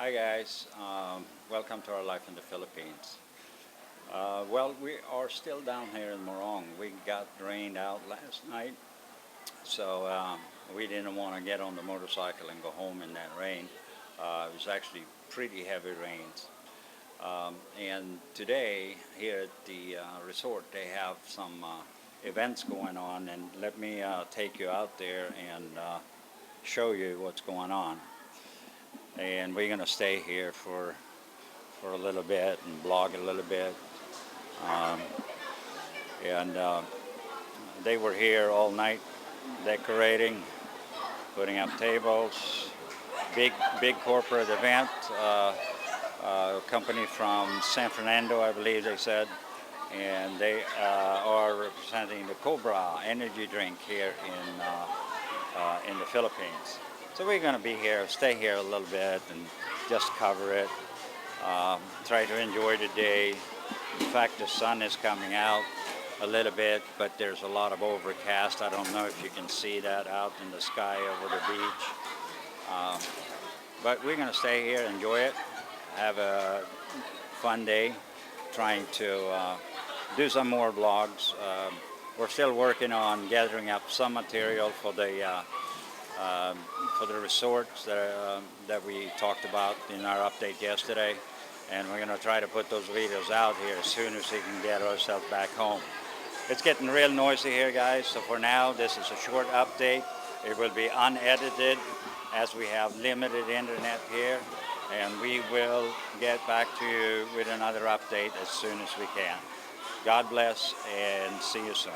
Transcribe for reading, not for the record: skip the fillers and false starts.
Hi guys, welcome to our life in the Philippines. Well, we are still down here in Morong. We got rained out last night, so we didn't want to get on the motorcycle and go home in that rain. It was actually pretty heavy rains. And today here at the resort they have some events going on, and let me take you out there and show you what's going on. And we're going to stay here for a little bit and blog a little bit. And they were here all night decorating, putting up tables. Big corporate event. Company from San Fernando, I believe they said, and they are representing the Cobra energy drink here in the Philippines. So we're going to be here, stay here a little bit and just cover it, try to enjoy the day. In fact, the sun is coming out a little bit, but there's a lot of overcast. I don't know if you can see that out in the sky over the beach. But we're going to stay here, enjoy it, have a fun day, trying to do some more vlogs. We're still working on gathering up some material for the resorts that we talked about in our update yesterday, and we're going to try to put those videos out here as soon as we can get ourselves back home. It's getting real noisy here, guys, so for now this is a short update. It will be unedited as we have limited internet here, and we will get back to you with another update as soon as we can. God bless and see you soon.